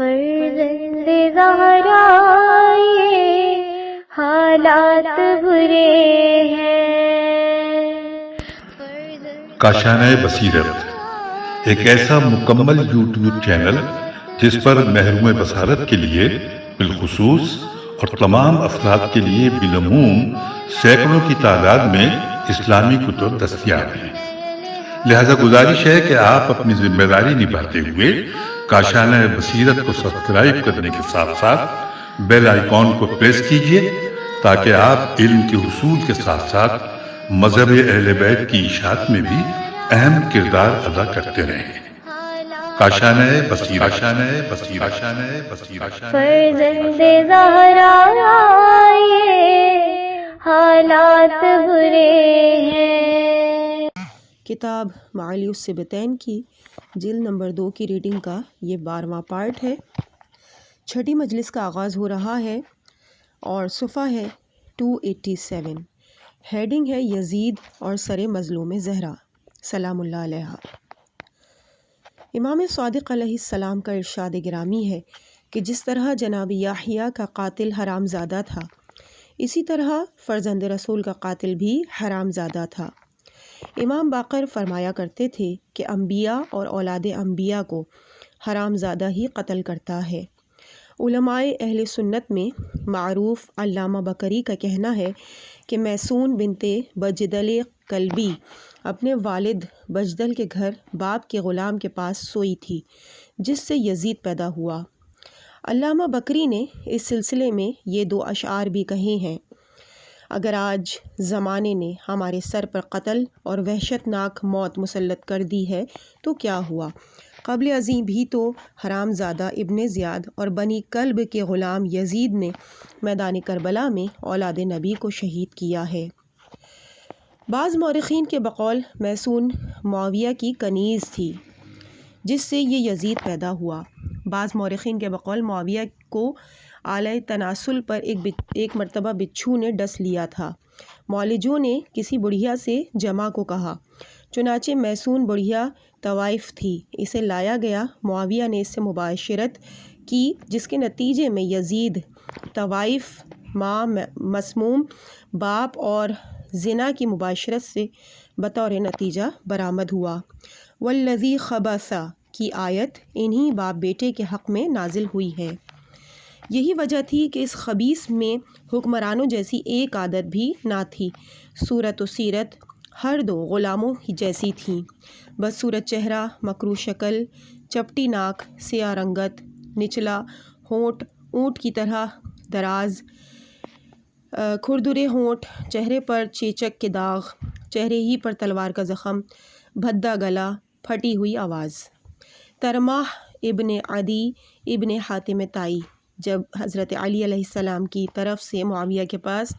فرزند زہرا یہ حالات برے ہیں۔ کاشانۂ بصیرت ایک ایسا مکمل یوٹیوب چینل جس پر محروم بصارت کے لیے بالخصوص اور تمام افراد کے لیے بالعموم سینکڑوں کی تعداد میں اسلامی کتب دستیاب ہیں۔ لہذا گزارش ہے کہ آپ اپنی ذمہ داری نبھاتے ہوئے کاشانۂ بصیرت کو سبسکرائب کرنے کے ساتھ ساتھ بیل آئیکن کو پریس کیجیے تاکہ آپ علم کے حصول کے ساتھ ساتھ مذہب اہل بیت کی اشاعت میں بھی اہم کردار ادا کرتے رہیں۔ کاشانۂ بصیرت، کاشانۂ بصیرت، کاشانۂ بصیرت۔ فرزند زہرا یہ حالات برے ہیں۔ کتاب معالی الصبتین کی جلد نمبر 2 کی ریڈنگ کا یہ 12واں پارٹ ہے۔ چھٹی مجلس کا آغاز ہو رہا ہے اور صفحہ ہے 287۔ ہیڈنگ ہے یزید اور سر مظلوم زہرا سلام اللہ علیہا۔ امام صادق علیہ السلام کا ارشاد گرامی ہے کہ جس طرح جناب یحییٰ کا قاتل حرام زادہ تھا، اسی طرح فرزند رسول کا قاتل بھی حرام زادہ تھا۔ امام باقر فرمایا کرتے تھے کہ انبیاء اور اولاد انبیاء کو حرام زادہ ہی قتل کرتا ہے۔ علماء اہل سنت میں معروف علامہ بکری کا کہنا ہے کہ میسون بنت بجدل کلبی اپنے والد بجدل کے گھر باپ کے غلام کے پاس سوئی تھی، جس سے یزید پیدا ہوا۔ علامہ بکری نے اس سلسلے میں یہ 2 اشعار بھی کہے ہیں: اگر آج زمانے نے ہمارے سر پر قتل اور وحشت ناک موت مسلط کر دی ہے تو کیا ہوا، قبل ازیں بھی تو حرام زادہ ابن زیاد اور بنی کلب کے غلام یزید نے میدان کربلا میں اولاد نبی کو شہید کیا ہے۔ بعض مورخین کے بقول میسون معاویہ کی کنیز تھی جس سے یہ یزید پیدا ہوا۔ بعض مورخین کے بقول معاویہ کو آلۂ تناسل پر ایک مرتبہ بچھو نے ڈس لیا تھا۔ معالجوں نے کسی بڑھیا سے جمع کو کہا، چنانچہ میسون بڑھیا طوائف تھی، اسے لایا گیا۔ معاویہ نے اس سے مباشرت کی جس کے نتیجے میں یزید طوائف ماں مسموم باپ اور زنا کی مباشرت سے بطور نتیجہ برآمد ہوا۔ والذی خبث کی آیت انہی باپ بیٹے کے حق میں نازل ہوئی ہے۔ یہی وجہ تھی کہ اس خبیث میں حکمرانوں جیسی ایک عادت بھی نہ تھی۔ صورت و سیرت ہر 2 غلاموں ہی جیسی تھیں، بس صورت چہرہ، مکروہ شکل، چپٹی ناک، سیاہ رنگت، نچلا ہونٹ اونٹ کی طرح دراز، کھردرے ہونٹ، چہرے پر چیچک کے داغ، چہرے ہی پر تلوار کا زخم، بھدا گلا، پھٹی ہوئی آواز۔ ترماح ابن عدی ابن حاتم طائی جب حضرت علی علیہ السلام کی طرف سے معاویہ کے پاس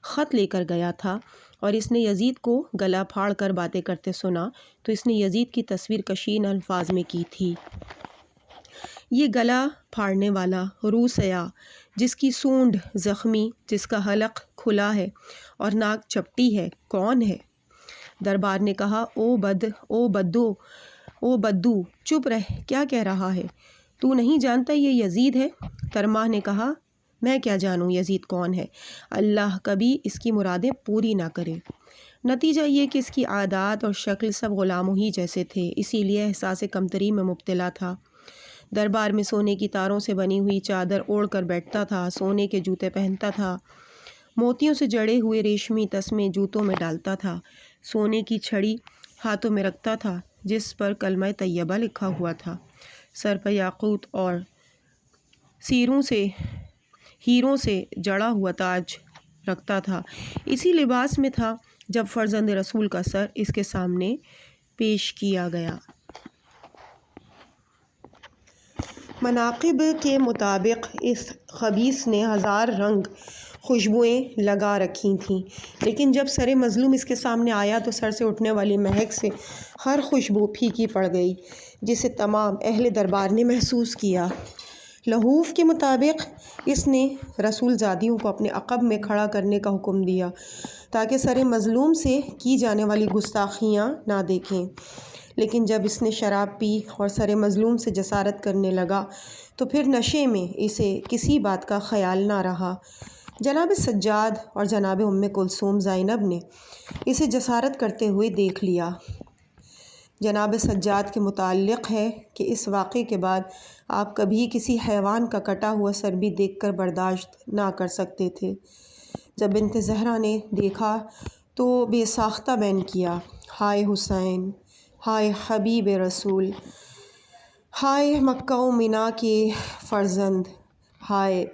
خط لے کر گیا تھا اور اس نے یزید کو گلا پھاڑ کر باتیں کرتے سنا تو اس نے یزید کی تصویر کشین الفاظ میں کی تھی: یہ گلا پھاڑنے والا روسیا جس کی سونڈ زخمی، جس کا حلق کھلا ہے اور ناک چپٹی ہے، کون ہے؟ دربار نے کہا، او بدو چپ رہ، کیا کہہ رہا ہے؟ تو نہیں جانتا یہ یزید ہے؟ ترماح نے کہا، میں کیا جانوں یزید کون ہے، اللہ کبھی اس کی مرادیں پوری نہ کرے۔ نتیجہ یہ کہ اس کی عادات اور شکل سب غلاموں ہی جیسے تھے، اسی لیے احساس کمتری میں مبتلا تھا۔ دربار میں سونے کی تاروں سے بنی ہوئی چادر اوڑھ کر بیٹھتا تھا، سونے کے جوتے پہنتا تھا، موتیوں سے جڑے ہوئے ریشمی تسمے جوتوں میں ڈالتا تھا، سونے کی چھڑی ہاتھوں میں رکھتا تھا جس پر کلمہ طیبہ لکھا ہوا تھا، سر پر یاقوت اور ہیروں سے جڑا ہوا تاج رکھتا تھا۔ اسی لباس میں تھا جب فرزند رسول کا سر اس کے سامنے پیش کیا گیا۔ مناقب کے مطابق اس خبیث نے 1000 رنگ خوشبوئیں لگا رکھی تھیں، لیکن جب سر مظلوم اس کے سامنے آیا تو سر سے اٹھنے والی مہک سے ہر خوشبو پھیکی پڑ گئی، جسے تمام اہل دربار نے محسوس کیا۔ لحوف کے مطابق اس نے رسول زادیوں کو اپنے عقب میں کھڑا کرنے کا حکم دیا تاکہ سر مظلوم سے کی جانے والی گستاخیاں نہ دیکھیں، لیکن جب اس نے شراب پی اور سر مظلوم سے جسارت کرنے لگا تو پھر نشے میں اسے کسی بات کا خیال نہ رہا۔ جناب سجاد اور جناب ام کلثوم زینب نے اسے جسارت کرتے ہوئے دیکھ لیا۔ جناب سجاد کے متعلق ہے کہ اس واقعے کے بعد آپ کبھی کسی حیوان کا کٹا ہوا سر بھی دیکھ کر برداشت نہ کر سکتے تھے۔ جب بنت زہرا نے دیکھا تو بے ساختہ بین کیا، ہائے حسین، ہائے حبیب رسول، ہائے مکہ و منا کے فرزند، ہائے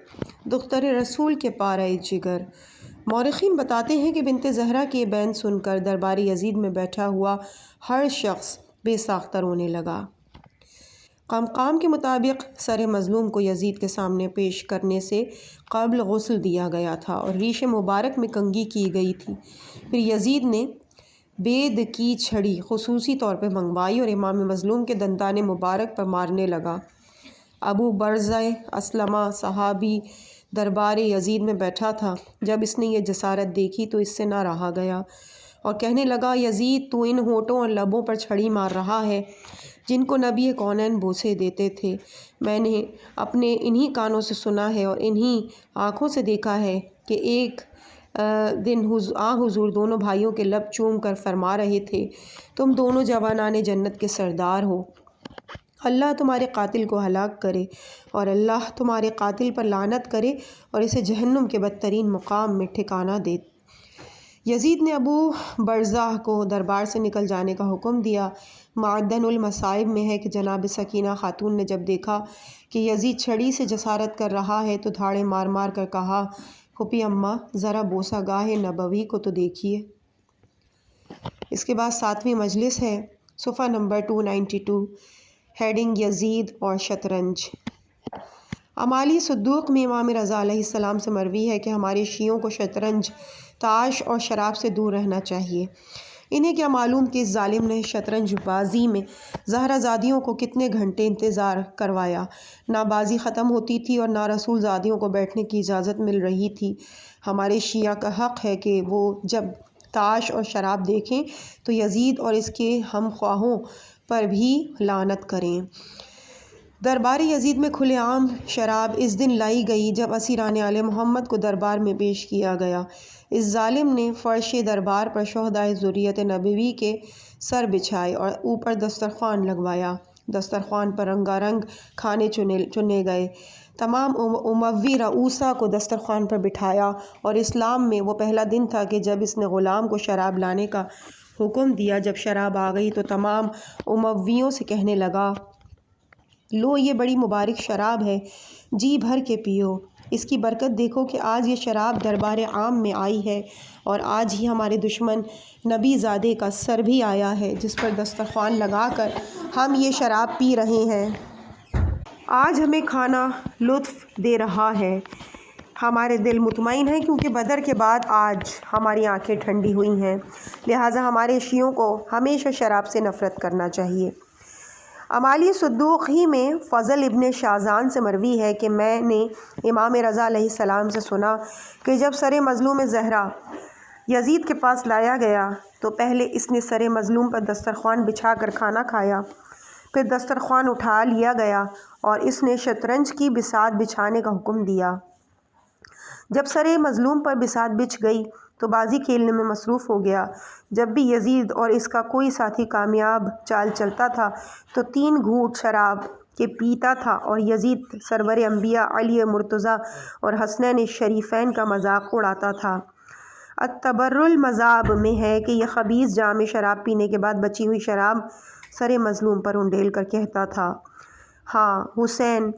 دختر رسول کے پارہ جگر۔ مورخین بتاتے ہیں کہ بنت زہرا کی یہ بین سن کر دربار یزید میں بیٹھا ہوا ہر شخص بے ساختہ رونے لگا۔ قمقام کے مطابق سر مظلوم کو یزید کے سامنے پیش کرنے سے قبل غسل دیا گیا تھا اور ریش مبارک میں کنگھی کی گئی تھی۔ پھر یزید نے بید کی چھڑی خصوصی طور پہ منگوائی اور امام مظلوم کے دندان مبارک پر مارنے لگا۔ ابو برزہ اسلمہ صحابی دربار یزید میں بیٹھا تھا۔ جب اس نے یہ جسارت دیکھی تو اس سے نہ رہا گیا اور کہنے لگا، یزید تو ان ہونٹوں اور لبوں پر چھڑی مار رہا ہے جن کو نبی کونین بوسے دیتے تھے۔ میں نے اپنے انہی کانوں سے سنا ہے اور انہی آنکھوں سے دیکھا ہے کہ ایک دن حضور دونوں بھائیوں کے لب چوم کر فرما رہے تھے، تم دونوں جوانان جنت کے سردار ہو، اللہ تمہارے قاتل کو ہلاک کرے اور اللہ تمہارے قاتل پر لعنت کرے اور اسے جہنم کے بدترین مقام میں ٹھکانہ دے۔ یزید نے ابو برزہ کو دربار سے نکل جانے کا حکم دیا۔ معدن المصائب میں ہے کہ جناب سکینہ خاتون نے جب دیکھا کہ یزید چھڑی سے جسارت کر رہا ہے تو دھاڑے مار مار کر کہا، پھوپھی اماں ذرا بوسہ گاہ نبوی کو تو دیکھیے۔ اس کے بعد 7ویں مجلس ہے، صفحہ نمبر 292، ہیڈنگ یزید اور شطرنج۔ اعمال صدوق میں امام رضا علیہ السلام سے مروی ہے کہ ہمارے شیعوں کو شطرنج، تاش اور شراب سے دور رہنا چاہیے۔ انہیں کیا معلوم کہ اس ظالم نے شطرنج بازی میں زہرہ زادیوں کو کتنے گھنٹے انتظار کروایا، نہ بازی ختم ہوتی تھی اور نہ رسول زادیوں کو بیٹھنے کی اجازت مل رہی تھی۔ ہمارے شیعہ کا حق ہے کہ وہ جب تاش اور شراب دیکھیں تو یزید اور اس کے ہم خواہوں پر بھی لعنت کریں۔ دربار یزید میں کھلے عام شراب اس دن لائی گئی جب اسیران آل محمد کو دربار میں پیش کیا گیا۔ اس ظالم نے فرش دربار پر شہدائے ذریت نبوی کے سر بچھائے اور اوپر دسترخوان لگوایا۔ دسترخوان پر رنگا رنگ کھانے چنے گئے۔ تمام اموی رؤسا کو دسترخوان پر بٹھایا اور اسلام میں وہ پہلا دن تھا کہ جب اس نے غلام کو شراب لانے کا حکم دیا۔ جب شراب آ گئی تو تمام امویوں سے کہنے لگا، لو یہ بڑی مبارک شراب ہے، جی بھر کے پیو، اس کی برکت دیکھو کہ آج یہ شراب دربار عام میں آئی ہے اور آج ہی ہمارے دشمن نبی زادے کا سر بھی آیا ہے جس پر دسترخوان لگا کر ہم یہ شراب پی رہے ہیں۔ آج ہمیں کھانا لطف دے رہا ہے، ہمارے دل مطمئن ہیں کیونکہ بدر کے بعد آج ہماری آنکھیں ٹھنڈی ہوئی ہیں، لہٰذا ہمارے شیعوں کو ہمیشہ شراب سے نفرت کرنا چاہیے۔ اعمال صدوق ہی میں فضل ابن شازان سے مروی ہے کہ میں نے امام رضا علیہ السلام سے سنا کہ جب سر مظلوم زہرا یزید کے پاس لایا گیا تو پہلے اس نے سر مظلوم پر دسترخوان بچھا کر کھانا کھایا، پھر دسترخوان اٹھا لیا گیا اور اس نے شطرنج کی بساط بچھانے کا حکم دیا۔ جب سر مظلوم پر بساط بچھ گئی تو بازی کھیلنے میں مصروف ہو گیا۔ جب بھی یزید اور اس کا کوئی ساتھی کامیاب چال چلتا تھا تو 3 گھونٹ شراب کے پیتا تھا اور یزید سرور انبیاء علی مرتضیٰ اور حسنین شریفین کا مذاق اڑاتا تھا۔ التبر المذاب میں ہے کہ یہ خبیث جام شراب پینے کے بعد بچی ہوئی شراب سر مظلوم پر انڈیل کر کہتا تھا، ہاں حسین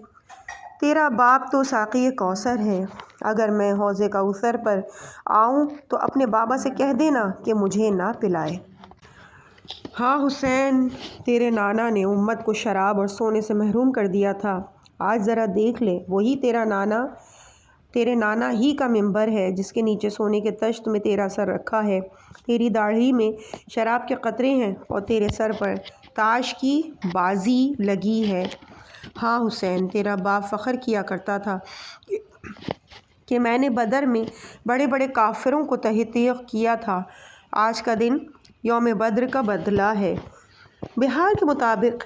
تیرا باپ تو ساقی کوثر ہے، اگر میں حوض کوثر پر آؤں تو اپنے بابا سے کہہ دینا کہ مجھے نہ پلائے۔ ہاں حسین تیرے نانا نے امت کو شراب اور سونے سے محروم کر دیا تھا، آج ذرا دیکھ لے وہی تیرے نانا ہی کا ممبر ہے جس کے نیچے سونے کے تشت میں تیرا سر رکھا ہے، تیری داڑھی میں شراب کے قطرے ہیں اور تیرے سر پر تاش کی بازی لگی ہے۔ ہاں حسین تیرا باپ فخر کیا کرتا تھا کہ میں نے بدر میں بڑے بڑے کافروں کو تحقیق کیا تھا، آج کا دن یوم بدر کا بدلہ ہے۔ بہار کے مطابق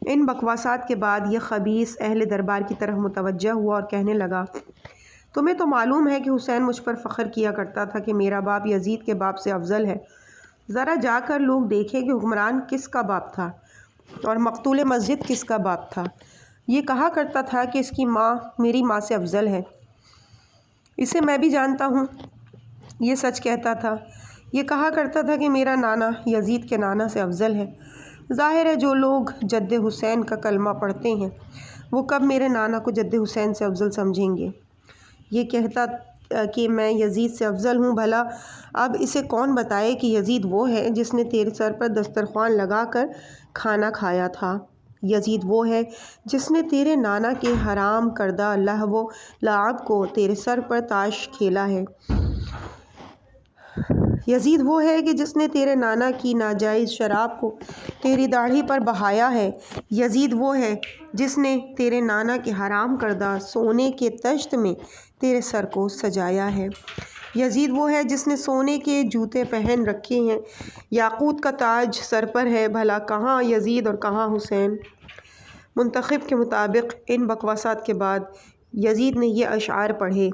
ان بکواسات کے بعد یہ خبیث اہل دربار کی طرف متوجہ ہوا اور کہنے لگا، تمہیں تو معلوم ہے کہ حسین مجھ پر فخر کیا کرتا تھا کہ میرا باپ یزید کے باپ سے افضل ہے۔ ذرا جا کر لوگ دیکھیں کہ حکمران کس کا باپ تھا اور مقتول مسجد کس کا باپ تھا۔ یہ کہا کرتا تھا کہ اس کی ماں میری ماں سے افضل ہے۔ اسے میں بھی جانتا ہوں، یہ سچ کہتا تھا۔ یہ کہا کرتا تھا کہ میرا نانا یزید کے نانا سے افضل ہے۔ ظاہر ہے جو لوگ جد حسین کا کلمہ پڑھتے ہیں وہ کب میرے نانا کو جد حسین سے افضل سمجھیں گے۔ یہ کہتا کہ میں یزید سے افضل ہوں، بھلا اب اسے کون بتائے کہ یزید وہ ہے جس نے تیرے سر پر دسترخوان لگا کر کھانا کھایا تھا۔ یزید وہ ہے جس نے تیرے نانا کے حرام کردہ لہو و لعب کو تیرے سر پر تاش کھیلا ہے۔ یزید وہ ہے کہ جس نے تیرے نانا کی ناجائز شراب کو تیری داڑھی پر بہایا ہے۔ یزید وہ ہے جس نے تیرے نانا کے حرام کردہ سونے کے تشت میں تیرے سر کو سجایا ہے۔ یزید وہ ہے جس نے سونے کے جوتے پہن رکھے ہیں، یاقوت کا تاج سر پر ہے، بھلا کہاں یزید اور کہاں حسین۔ منتخب کے مطابق ان بکواسات کے بعد یزید نے یہ اشعار پڑھے: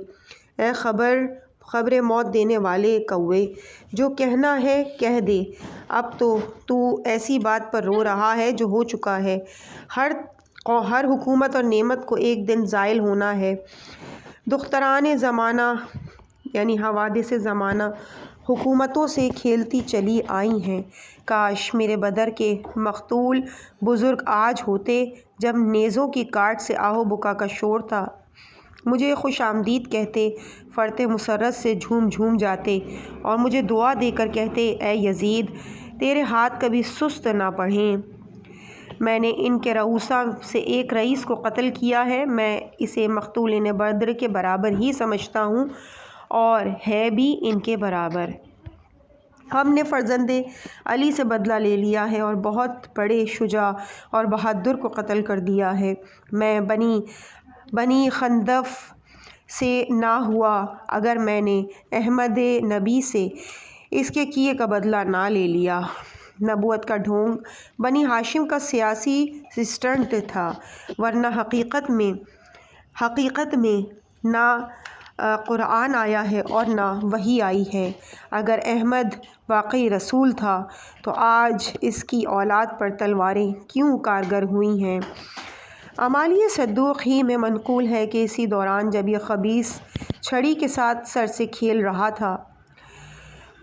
اے خبر موت دینے والے کوے، جو کہنا ہے کہہ دے، اب تو ایسی بات پر رو رہا ہے جو ہو چکا ہے۔ ہر حکومت اور نعمت کو ایک دن زائل ہونا ہے۔ دختران زمانہ یعنی حوادث زمانہ حکومتوں سے کھیلتی چلی آئی ہیں۔ کاش میرے بدر کے مقتول بزرگ آج ہوتے جب نیزوں کی کاٹ سے آہو بکا کا شور تھا، مجھے خوش آمدید کہتے، فرط مسرت سے جھوم جھوم جاتے اور مجھے دعا دے کر کہتے، اے یزید تیرے ہاتھ کبھی سست نہ پڑھیں۔ میں نے ان کے رؤسا سے ایک رئیس کو قتل کیا ہے، میں اسے مقتولین بدر کے برابر ہی سمجھتا ہوں اور ہے بھی ان کے برابر۔ ہم نے فرزند علی سے بدلہ لے لیا ہے اور بہت بڑے شجاع اور بہادر کو قتل کر دیا ہے۔ میں بنی خندف سے نہ ہوا اگر میں نے احمد نبی سے اس کے کیے کا بدلہ نہ لے لیا۔ نبوت کا ڈھونگ بنی ہاشم کا سیاسی سسٹنٹ تھا، ورنہ حقیقت میں نہ قرآن آیا ہے اور نہ وحی آئی ہے۔ اگر احمد واقعی رسول تھا تو آج اس کی اولاد پر تلواریں کیوں کارگر ہوئی ہیں؟ اعمالی صدوق ہی میں منقول ہے کہ اسی دوران جب یہ خبیث چھڑی کے ساتھ سر سے کھیل رہا تھا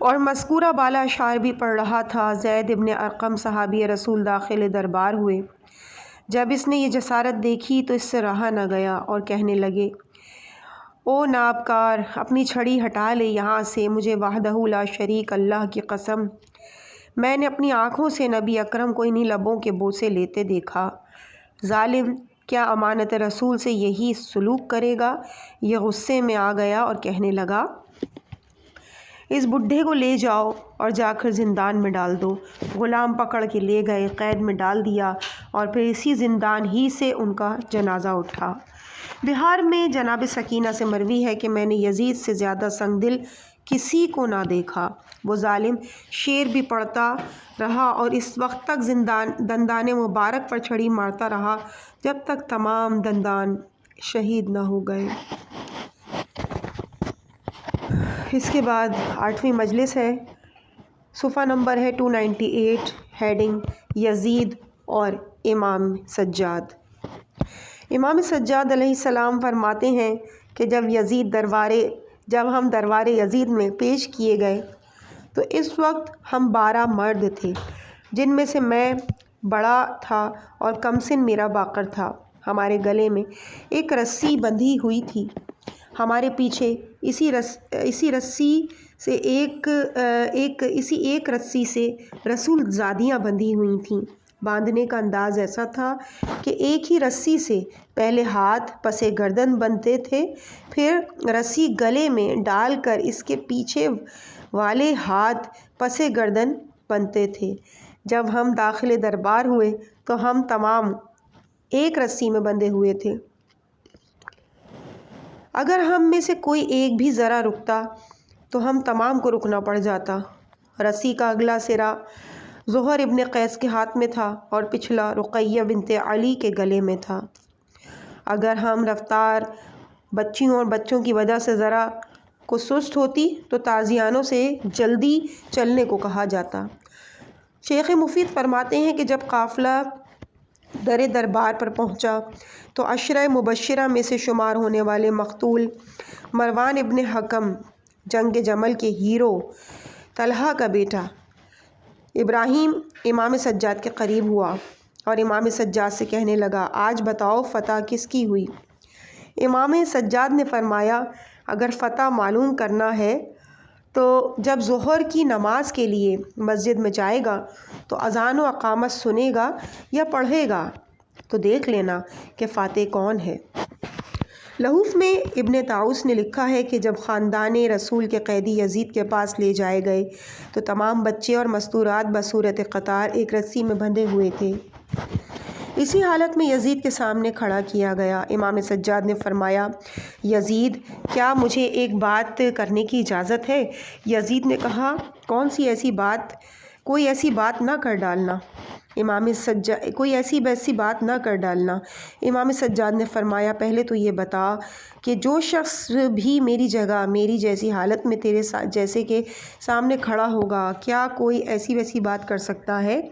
اور مذکورہ بالا اشعار بھی پڑھ رہا تھا، زید ابن ارقم صحابی رسول داخل دربار ہوئے۔ جب اس نے یہ جسارت دیکھی تو اس سے رہا نہ گیا اور کہنے لگے، او نابکار، اپنی چھڑی ہٹا لے یہاں سے، مجھے وحدہ لا شریک اللہ کی قسم میں نے اپنی آنکھوں سے نبی اکرم کو انہی لبوں کے بوسے لیتے دیکھا۔ ظالم کیا امانت رسول سے یہی سلوک کرے گا؟ یہ غصے میں آ گیا اور کہنے لگا، اس بڈھے کو لے جاؤ اور جا کر زندان میں ڈال دو۔ غلام پکڑ کے لے گئے، قید میں ڈال دیا اور پھر اسی زندان ہی سے ان کا جنازہ اٹھا۔ بہار میں جناب سکینہ سے مروی ہے کہ میں نے یزید سے زیادہ سنگ دل کسی کو نہ دیکھا۔ وہ ظالم شعر بھی پڑھتا رہا اور اس وقت تک دندان مبارک پر چھڑی مارتا رہا جب تک تمام دندان شہید نہ ہو گئے۔ اس کے بعد 8ویں مجلس ہے، صفحہ نمبر ہے 298، ہیڈنگ یزید اور امام سجاد۔ امام سجاد علیہ السلام فرماتے ہیں کہ جب ہم دربار یزید میں پیش کیے گئے تو اس وقت ہم 12 مرد تھے، جن میں سے میں بڑا تھا اور کمسن میرا باقر تھا۔ ہمارے گلے میں ایک رسی بندھی ہوئی تھی، ہمارے پیچھے اسی ایک رسی سے رسول زادیاں بندھی ہوئی تھیں۔ باندھنے کا انداز ایسا تھا کہ ایک ہی رسی سے پہلے ہاتھ پسے گردن بندھتے تھے، پھر رسی گلے میں ڈال کر اس کے پیچھے والے ہاتھ پسے گردن بندھتے تھے۔ جب ہم داخل دربار ہوئے تو ہم تمام ایک رسی میں بندھے ہوئے تھے۔ اگر ہم میں سے کوئی ایک بھی ذرا رکتا تو ہم تمام کو رکنا پڑ جاتا۔ رسی کا اگلا سرا زہر ابن قیس کے ہاتھ میں تھا اور پچھلا رقیہ بنت علی کے گلے میں تھا۔ اگر ہم رفتار بچیوں اور بچوں کی وجہ سے ذرا کو سست ہوتی تو تازیانوں سے جلدی چلنے کو کہا جاتا۔ شیخ مفید فرماتے ہیں کہ جب قافلہ در دربار پر پہنچا تو عشرہ مبشرہ میں سے شمار ہونے والے مقتول مروان ابن حکم جنگ جمل کے ہیرو طلحہ کا بیٹا ابراہیم امام سجاد کے قریب ہوا اور امام سجاد سے کہنے لگا، آج بتاؤ فتح کس کی ہوئی؟ امام سجاد نے فرمایا، اگر فتح معلوم کرنا ہے تو جب ظہر کی نماز کے لیے مسجد میں جائے گا تو اذان و اقامت سنے گا یا پڑھے گا تو دیکھ لینا کہ فاتح کون ہے۔ لحوف میں ابن طاؤس نے لکھا ہے کہ جب خاندان رسول کے قیدی یزید کے پاس لے جائے گئے تو تمام بچے اور مستورات بصورت قطار ایک رسی میں بندھے ہوئے تھے۔ اسی حالت میں یزید کے سامنے کھڑا کیا گیا۔ امام سجاد نے فرمایا، یزید، کیا مجھے ایک بات کرنے کی اجازت ہے؟ یزید نے کہا، کون سی ایسی بات؟ کوئی ایسی بات نہ کر ڈالنا۔ کوئی ایسی بات نہ کر ڈالنا۔ امام سجاد نے فرمایا، پہلے تو یہ بتا کہ جو شخص بھی میری جگہ میری جیسی حالت میں تیرے جیسے کے سامنے کھڑا ہوگا، کیا کوئی ایسی ویسی بات کر سکتا ہے؟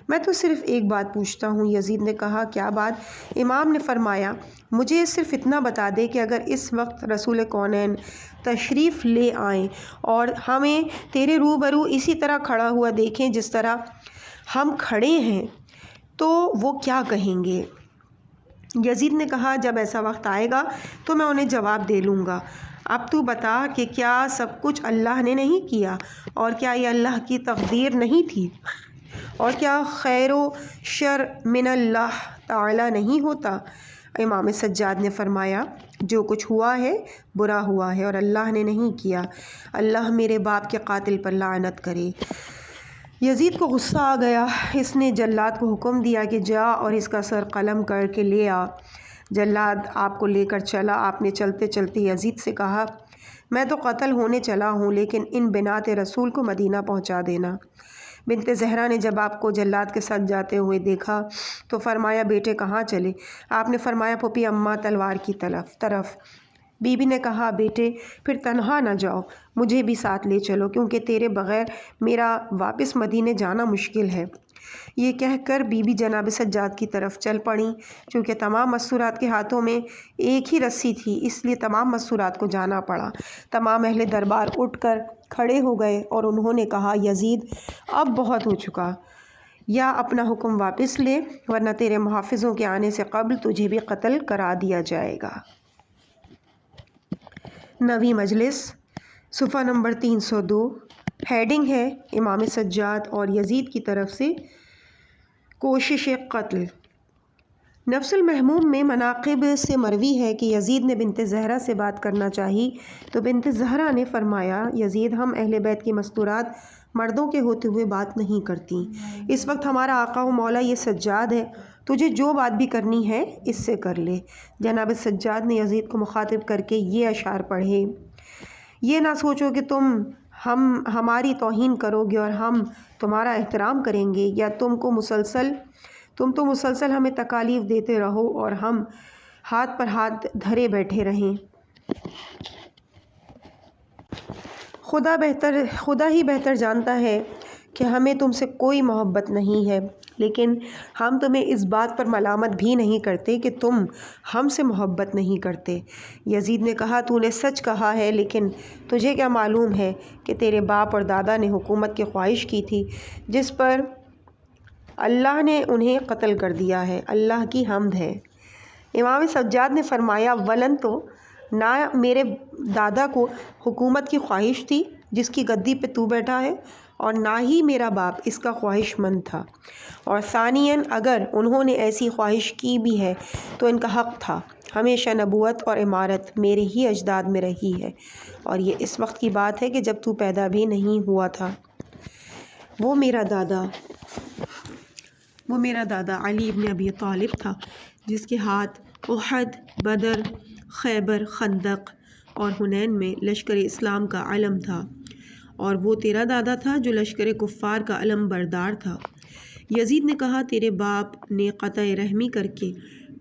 میں تو صرف ایک بات پوچھتا ہوں۔ یزید نے کہا، کیا بات؟ امام نے فرمایا، مجھے صرف اتنا بتا دے کہ اگر اس وقت رسول کونین تشریف لے آئیں اور ہمیں تیرے روبرو اسی طرح کھڑا ہوا دیکھیں جس طرح ہم کھڑے ہیں تو وہ کیا کہیں گے؟ یزید نے کہا، جب ایسا وقت آئے گا تو میں انہیں جواب دے لوں گا۔ اب تو بتا کہ کیا سب کچھ اللہ نے نہیں کیا، اور کیا یہ اللہ کی تقدیر نہیں تھی، اور کیا خیر و شر من اللہ تعالی نہیں ہوتا؟ امام سجاد نے فرمایا، جو کچھ ہوا ہے برا ہوا ہے اور اللہ نے نہیں کیا۔ اللہ میرے باپ کے قاتل پر لعنت کرے۔ یزید کو غصہ آ گیا۔ اس نے جلاد کو حکم دیا کہ جا اور اس کا سر قلم کر کے لے آ۔ جلاد آپ کو لے کر چلا۔ آپ نے چلتے چلتے یزید سے کہا، میں تو قتل ہونے چلا ہوں، لیکن ان بنات رسول کو مدینہ پہنچا دینا۔ بنت زہرا نے جب آپ کو جلاد کے ساتھ جاتے ہوئے دیکھا تو فرمایا، بیٹے کہاں چلے؟ آپ نے فرمایا، پھوپھی اماں تلوار کی طرف۔ بی بی نے کہا، بیٹے پھر تنہا نہ جاؤ، مجھے بھی ساتھ لے چلو، کیونکہ تیرے بغیر میرا واپس مدینے جانا مشکل ہے۔ یہ کہہ کر بی بی جناب سجاد کی طرف چل پڑیں۔ چونکہ تمام مستورات کے ہاتھوں میں ایک ہی رسی تھی، اس لیے تمام مستورات کو جانا پڑا۔ تمام اہل دربار اٹھ کر کھڑے ہو گئے اور انہوں نے کہا، یزید اب بہت ہو چکا، یا اپنا حکم واپس لے ورنہ تیرے محافظوں کے آنے سے قبل تجھے بھی قتل کرا دیا جائے گا۔ 9ویں مجلس، صفحہ نمبر 302۔ ہیڈنگ ہے، امام سجاد اور یزید کی طرف سے کوشش قتل۔ نفس المحموم میں مناقب سے مروی ہے کہ یزید نے بنت زہرا سے بات کرنا چاہی تو بنت زہرا نے فرمایا، یزید، ہم اہل بیت کی مستورات مردوں کے ہوتے ہوئے بات نہیں کرتی۔ اس وقت ہمارا آقا و مولا یہ سجاد ہے، تجھے جو بات بھی کرنی ہے اس سے کر لے۔ جناب سجاد نے یزید کو مخاطب کر کے یہ اشعار پڑھے، یہ نہ سوچو کہ تم ہماری توہین کرو گے اور ہم تمہارا احترام کریں گے، یا تم تو مسلسل ہمیں تکالیف دیتے رہو اور ہم ہاتھ پر ہاتھ دھرے بیٹھے رہیں۔ خدا ہی بہتر جانتا ہے کہ ہمیں تم سے کوئی محبت نہیں ہے، لیکن ہم تمہیں اس بات پر ملامت بھی نہیں کرتے کہ تم ہم سے محبت نہیں کرتے۔ یزید نے کہا، تو نے سچ کہا ہے، لیکن تجھے کیا معلوم ہے کہ تیرے باپ اور دادا نے حکومت کی خواہش کی تھی جس پر اللہ نے انہیں قتل کر دیا ہے، اللہ کی حمد ہے۔ امام سجاد نے فرمایا، ولن تو نہ میرے دادا کو حکومت کی خواہش تھی جس کی گدی پہ تو بیٹھا ہے، اور نہ ہی میرا باپ اس کا خواہش مند تھا، اور ثانیاً اگر انہوں نے ایسی خواہش کی بھی ہے تو ان کا حق تھا۔ ہمیشہ نبوت اور امارت میرے ہی اجداد میں رہی ہے، اور یہ اس وقت کی بات ہے کہ جب تو پیدا بھی نہیں ہوا تھا۔ وہ میرا دادا علی ابن ابی طالب تھا، جس کے ہاتھ احد، بدر، خیبر، خندق اور حنین میں لشکر اسلام کا علم تھا، اور وہ تیرا دادا تھا جو لشکر کفار کا علم بردار تھا۔ یزید نے کہا تیرے باپ نے قطع رحمی کر کے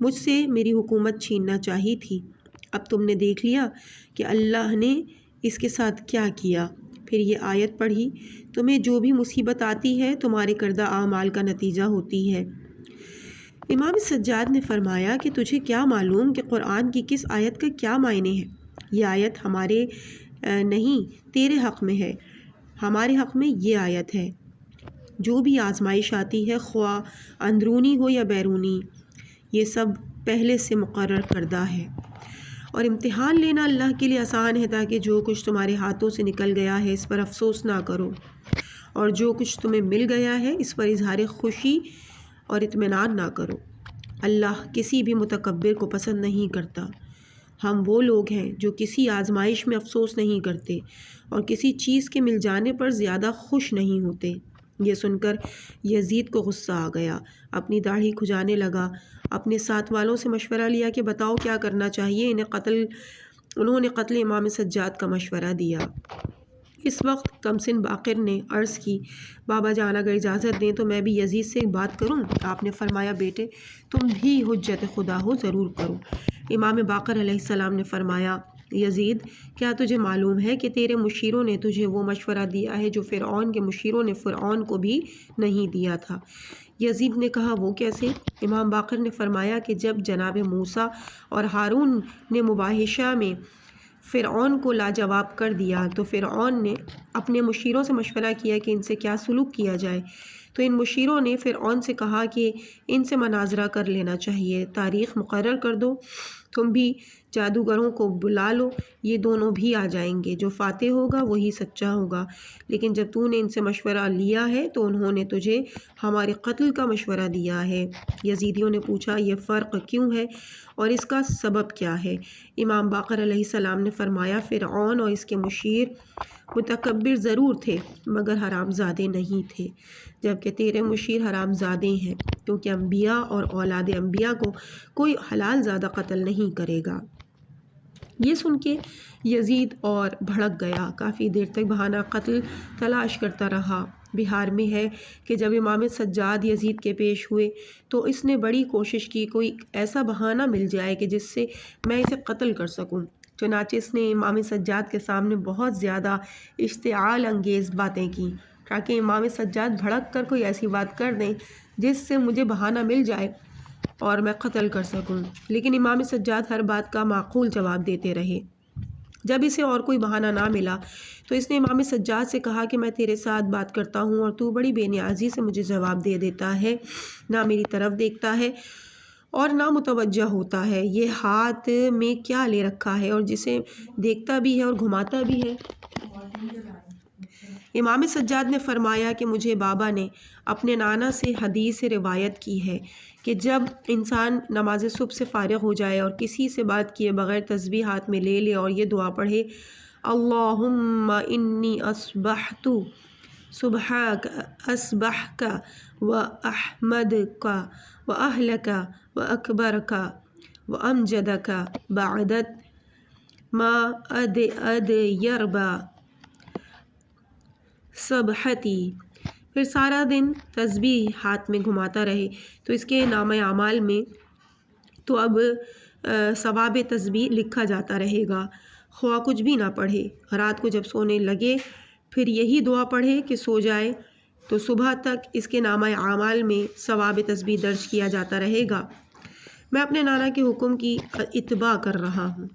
مجھ سے میری حکومت چھیننا چاہی تھی، اب تم نے دیکھ لیا کہ اللہ نے اس کے ساتھ کیا کیا۔ پھر یہ آیت پڑھی، تمہیں جو بھی مصیبت آتی ہے تمہارے کردہ اعمال کا نتیجہ ہوتی ہے۔ امام سجاد نے فرمایا کہ تجھے کیا معلوم کہ قرآن کی کس آیت کا کیا معنی ہے؟ یہ آیت ہمارے نہیں تیرے حق میں ہے، ہمارے حق میں یہ آیت ہے۔ جو بھی آزمائش آتی ہے خواہ اندرونی ہو یا بیرونی، یہ سب پہلے سے مقرر کردہ ہے، اور امتحان لینا اللہ کے لیے آسان ہے تاکہ جو کچھ تمہارے ہاتھوں سے نکل گیا ہے اس پر افسوس نہ کرو، اور جو کچھ تمہیں مل گیا ہے اس پر اظہار خوشی اور اطمینان نہ کرو۔ اللہ کسی بھی متکبر کو پسند نہیں کرتا۔ ہم وہ لوگ ہیں جو کسی آزمائش میں افسوس نہیں کرتے اور کسی چیز کے مل جانے پر زیادہ خوش نہیں ہوتے۔ یہ سن کر یزید کو غصہ آ گیا، اپنی داڑھی کھجانے لگا، اپنے ساتھ والوں سے مشورہ لیا کہ بتاؤ کیا کرنا چاہیے۔ انہوں نے قتل امام سجاد کا مشورہ دیا۔ اس وقت کمسن باقر نے عرض کی، بابا جان اگر اجازت دیں تو میں بھی یزید سے بات کروں؟ آپ نے فرمایا بیٹے تم بھی حجت خدا ہو، ضرور کرو۔ امام باقر علیہ السلام نے فرمایا، یزید کیا تجھے معلوم ہے کہ تیرے مشیروں نے تجھے وہ مشورہ دیا ہے جو فرعون کے مشیروں نے فرعون کو بھی نہیں دیا تھا؟ یزید نے کہا وہ کیسے؟ امام باقر نے فرمایا کہ جب جناب موسیٰ اور ہارون نے مباحثہ میں فرعون کو لاجواب کر دیا تو فرعون نے اپنے مشیروں سے مشورہ کیا کہ ان سے کیا سلوک کیا جائے، تو ان مشیروں نے فرعون سے کہا کہ ان سے مناظرہ کر لینا چاہیے، تاریخ مقرر کر دو، تم بھی جادوگروں کو بلا لو، یہ دونوں بھی آ جائیں گے، جو فاتح ہوگا وہی سچا ہوگا۔ لیکن جب تو نے ان سے مشورہ لیا ہے تو انہوں نے تجھے ہمارے قتل کا مشورہ دیا ہے۔ یزیدیوں نے پوچھا یہ فرق کیوں ہے اور اس کا سبب کیا ہے؟ امام باقر علیہ السلام نے فرمایا فرعون اور اس کے مشیر متکبر ضرور تھے مگر حرام زادے نہیں تھے، جبکہ تیرے مشیر حرام زادے ہیں، کیونکہ انبیاء اور اولاد انبیاء کو کوئی حلال زادہ قتل نہیں کرے گا۔ یہ سن کے یزید اور بھڑک گیا، کافی دیر تک بہانہ قتل تلاش کرتا رہا۔ بہار میں ہے کہ جب امام سجاد یزید کے پیش ہوئے تو اس نے بڑی کوشش کی کوئی ایسا بہانہ مل جائے کہ جس سے میں اسے قتل کر سکوں، چنانچہ اس نے امام سجاد کے سامنے بہت زیادہ اشتعال انگیز باتیں کی تاکہ امام سجاد بھڑک کر کوئی ایسی بات کر دیں جس سے مجھے بہانہ مل جائے اور میں قتل کر سکوں، لیکن امام سجاد ہر بات کا معقول جواب دیتے رہے۔ جب اسے اور کوئی بہانہ نہ ملا تو اس نے امام سجاد سے کہا کہ میں تیرے ساتھ بات کرتا ہوں اور تو بڑی بے نیازی سے مجھے جواب دے دیتا ہے، نہ میری طرف دیکھتا ہے اور نہ متوجہ ہوتا ہے، یہ ہاتھ میں کیا لے رکھا ہے اور جسے دیکھتا بھی ہے اور گھماتا بھی ہے۔ امام سجاد نے فرمایا کہ مجھے بابا نے اپنے نانا سے حدیث روایت کی ہے کہ جب انسان نماز صبح سے فارغ ہو جائے اور کسی سے بات کیے بغیر تسبیح ہاتھ میں لے لے اور یہ دعا پڑھے، اللہم انی اصبحت صبحک اسبحک و احمدک و اہلک و اکبرک و امجدک بعدت ما یربا صبحتی، پھر سارا دن تسبیح ہاتھ میں گھماتا رہے تو اس کے نامہ اعمال میں تو اب ثواب تسبیح لکھا جاتا رہے گا، خواہ کچھ بھی نہ پڑھے۔ رات کو جب سونے لگے پھر یہی دعا پڑھے کہ سو جائے تو صبح تک اس کے نامہ اعمال میں ثواب تسبیح درج کیا جاتا رہے گا۔ میں اپنے نانا کے حکم کی اتباع کر رہا ہوں۔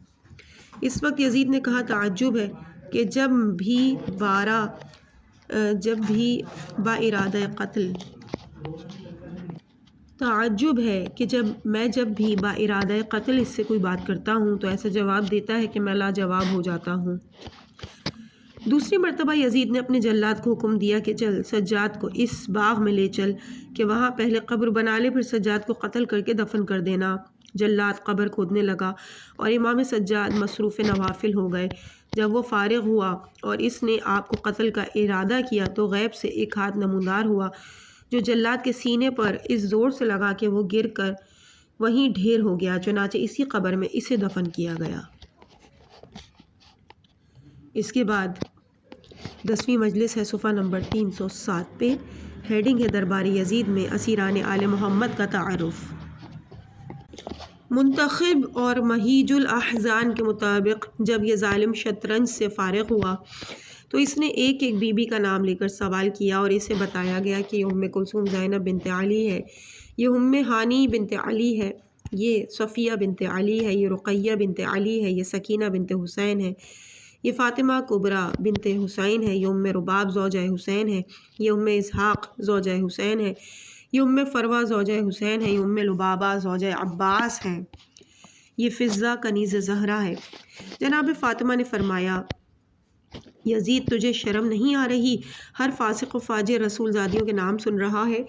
اس وقت یزید نے کہا تعجب ہے کہ جب بھی با ارادہ قتل اس سے کوئی بات کرتا ہوں تو ایسا جواب دیتا ہے کہ میں لاجواب ہو جاتا ہوں۔ دوسری مرتبہ یزید نے اپنے جلاد کو حکم دیا کہ چل سجاد کو اس باغ میں لے چل کہ وہاں پہلے قبر بنا لے، پھر سجاد کو قتل کر کے دفن کر دینا۔ جلاد قبر کھودنے لگا اور امام سجاد مصروف نوافل ہو گئے۔ جب وہ فارغ ہوا اور اس نے آپ کو قتل کا ارادہ کیا تو غیب سے ایک ہاتھ نمودار ہوا جو جلاد کے سینے پر اس زور سے لگا کہ وہ گر کر وہیں ڈھیر ہو گیا، چنانچہ اسی قبر میں اسے دفن کیا گیا۔ اس کے بعد 10ویں مجلس ہے صفحہ نمبر 307 پہ. ہیڈنگ ہے دربار یزید میں اسیران آل محمد کا تعارف. منتخب اور مہیج الاحزان کے مطابق جب یہ ظالم شطرنج سے فارغ ہوا تو اس نے ایک ایک بی بی کا نام لے کر سوال کیا اور اسے بتایا گیا کہ یہ کلثوم زینب بنت علی ہے، یہ ہانی بنت علی ہے، یہ صفیہ بنت علی ہے، یہ رقیہ بنت علی ہے، یہ سکینہ بنت حسین ہے، یہ فاطمہ کبریٰ بنت حسین ہے، یہ رباب زوجہ حسین ہے، یہ اسحاق زوجہ حسین ہے، یہ فروہ زوجہ حسین ہے، یہ لبابہ زوجہ عباس ہے، یہ فضہ کنیز زہرا ہے. جناب فاطمہ نے فرمایا یزید تجھے شرم نہیں آ رہی؟ ہر فاسق و فاجر رسول زادیوں کے نام سن رہا ہے.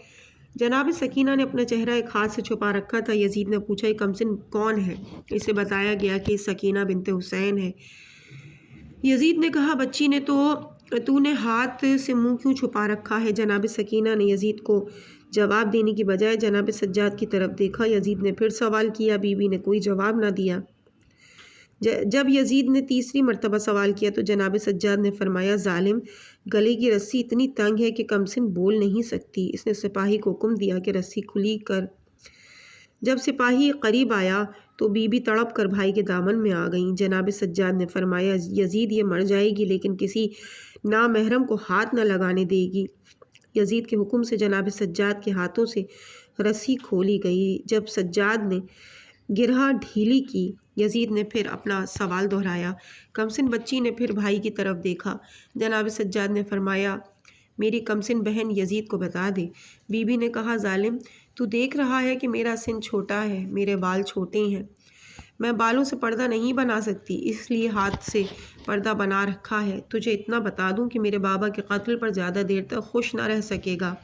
جناب سکینہ نے اپنا چہرہ ایک ہاتھ سے چھپا رکھا تھا. یزید نے پوچھا یہ کمسن کون ہے؟ اسے بتایا گیا کہ سکینہ بنت حسین ہے. یزید نے کہا بچی نے تو نے ہاتھ سے منہ کیوں چھپا رکھا ہے؟ جناب سکینہ نے یزید کو جواب دینے کی بجائے جناب سجاد کی طرف دیکھا. یزید نے پھر سوال کیا. بی بی نے کوئی جواب نہ دیا. جب یزید نے تیسری مرتبہ سوال کیا تو جناب سجاد نے فرمایا ظالم، گلے کی رسی اتنی تنگ ہے کہ کمسن بول نہیں سکتی. اس نے سپاہی کو حکم دیا کہ رسی کھلی کر. جب سپاہی قریب آیا تو بی بی تڑپ کر بھائی کے دامن میں آ گئیں. جناب سجاد نے فرمایا یزید یہ مر جائے گی لیکن کسی نامحرم کو ہاتھ نہ لگانے دے گی. یزید کے حکم سے جناب سجاد کے ہاتھوں سے رسی کھولی گئی. جب سجاد نے گرہ ڈھیلی کی یزید نے پھر اپنا سوال دہرایا. کمسن بچی نے پھر بھائی کی طرف دیکھا. جناب سجاد نے فرمایا میری کمسن بہن یزید کو بتا دے. بی بی نے کہا ظالم تو دیکھ رہا ہے کہ میرا سن چھوٹا ہے، میرے بال چھوٹے ہیں، میں بالوں سے پردہ نہیں بنا سکتی، اس لیے ہاتھ سے پردہ بنا رکھا ہے. تجھے اتنا بتا دوں کہ میرے بابا کے قتل پر زیادہ دیر تک خوش نہ رہ سکے گا.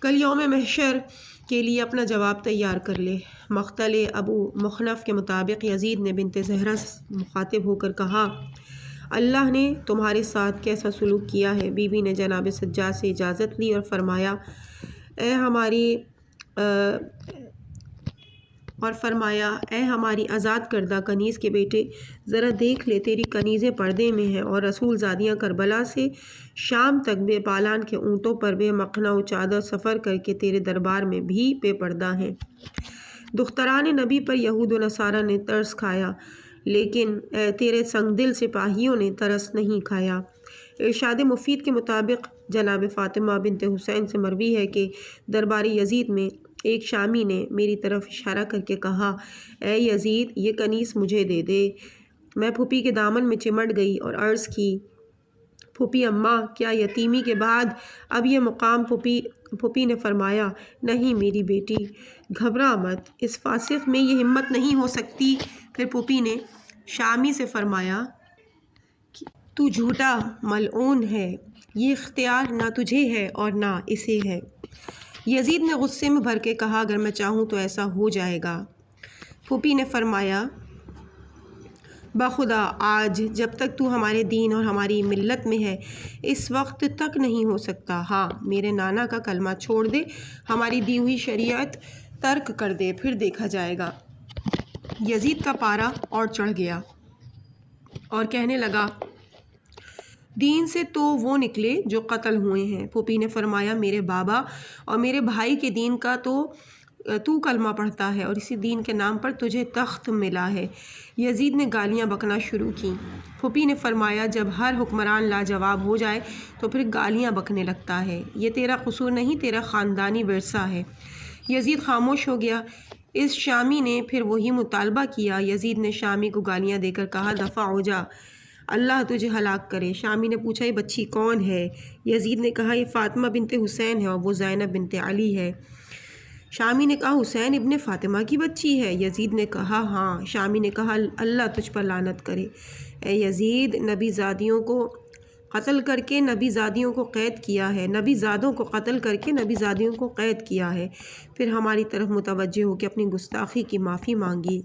کل یوم محشر کے لیے اپنا جواب تیار کر لے. مقتل ابو مخنف کے مطابق یزید نے بنت زہرا سے مخاطب ہو کر کہا اللہ نے تمہارے ساتھ کیسا سلوک کیا ہے؟ بی بی نے جناب سجاد سے اجازت لی اور فرمایا اے ہماری آزاد کردہ کنیز کے بیٹے، ذرا دیکھ لے تیری کنیزیں پردے میں ہیں اور رسول زادیاں کربلا سے شام تک بے پالان کے اونٹوں پر بے مخنہ و چادر سفر کر کے تیرے دربار میں بھی بے پردہ ہیں. دختران نبی پر یہود و نصارہ نے ترس کھایا لیکن تیرے سنگ دل سپاہیوں نے ترس نہیں کھایا. ارشاد مفید کے مطابق جناب فاطمہ بنت حسین سے مروی ہے کہ دربار یزید میں ایک شامی نے میری طرف اشارہ کر کے کہا اے یزید یہ کنیز مجھے دے دے. میں پھوپھی کے دامن میں چمٹ گئی اور عرض کی پھوپھی اماں کیا یتیمی کے بعد اب یہ مقام؟ پھوپھی نے فرمایا نہیں میری بیٹی گھبرا مت، اس فاسق میں یہ ہمت نہیں ہو سکتی. پھر پھوپھی نے شامی سے فرمایا تو جھوٹا ملعون ہے، یہ اختیار نہ تجھے ہے اور نہ اسے ہے. یزید نے غصے میں بھر کے کہا اگر میں چاہوں تو ایسا ہو جائے گا. پھوپھی نے فرمایا بخدا آج جب تک تو ہمارے دین اور ہماری ملت میں ہے اس وقت تک نہیں ہو سکتا. ہاں میرے نانا کا کلمہ چھوڑ دے، ہماری دی ہوئی شریعت ترک کر دے، پھر دیکھا جائے گا. یزید کا پارا اور چڑھ گیا اور کہنے لگا دین سے تو وہ نکلے جو قتل ہوئے ہیں. پھوپھی نے فرمایا میرے بابا اور میرے بھائی کے دین کا تو کلمہ پڑھتا ہے اور اسی دین کے نام پر تجھے تخت ملا ہے. یزید نے گالیاں بکنا شروع کی. پھوپھی نے فرمایا جب ہر حکمران لاجواب ہو جائے تو پھر گالیاں بکنے لگتا ہے، یہ تیرا قصور نہیں، تیرا خاندانی ورثہ ہے. یزید خاموش ہو گیا. اس شامی نے پھر وہی مطالبہ کیا. یزید نے شامی کو گالیاں دے کر کہا دفع ہو جا، اللہ تجھے ہلاک کرے. شامی نے پوچھا یہ بچی کون ہے؟ یزید نے کہا یہ فاطمہ بنت حسین ہے اور وہ زینب بنت علی ہے. شامی نے کہا حسین ابن فاطمہ کی بچی ہے؟ یزید نے کہا ہاں. شامی نے کہا اللہ تجھ پر لعنت کرے. اے یزید نبی زادیوں کو قتل کر کے نبی زادیوں کو قید کیا ہے، نبی زادوں کو قتل کر کے نبی زادیوں کو قید کیا ہے. پھر ہماری طرف متوجہ ہو کے اپنی گستاخی کی معافی مانگی.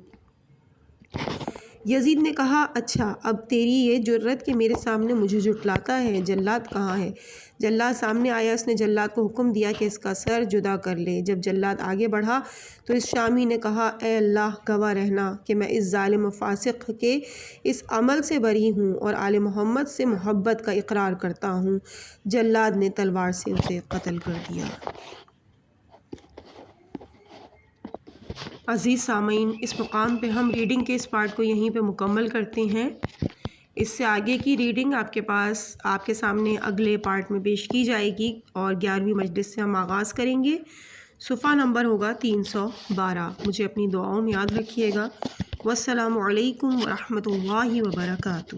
یزید نے کہا اچھا اب تیری یہ جرت کہ میرے سامنے مجھے جھٹلاتا ہے، جلاد کہاں ہے؟ جلاد سامنے آیا، اس نے جلاد کو حکم دیا کہ اس کا سر جدا کر لے۔ جب جلاد آگے بڑھا تو اس شامی نے کہا اے اللہ گواہ رہنا کہ میں اس ظالم و فاسق کے اس عمل سے بری ہوں اور آل محمد سے محبت کا اقرار کرتا ہوں۔ جلاد نے تلوار سے اسے قتل کر دیا۔ عزیز سامعین، اس مقام پہ ہم ریڈنگ کے اس پارٹ کو یہیں پہ مکمل کرتے ہیں۔ اس سے آگے کی ریڈنگ آپ کے سامنے اگلے پارٹ میں پیش کی جائے گی اور 11ویں مجلس سے ہم آغاز کریں گے۔ صفحہ نمبر ہوگا 312۔ مجھے اپنی دعاؤں میں یاد رکھیے گا۔ والسلام علیکم ورحمۃ اللہ وبرکاتہ۔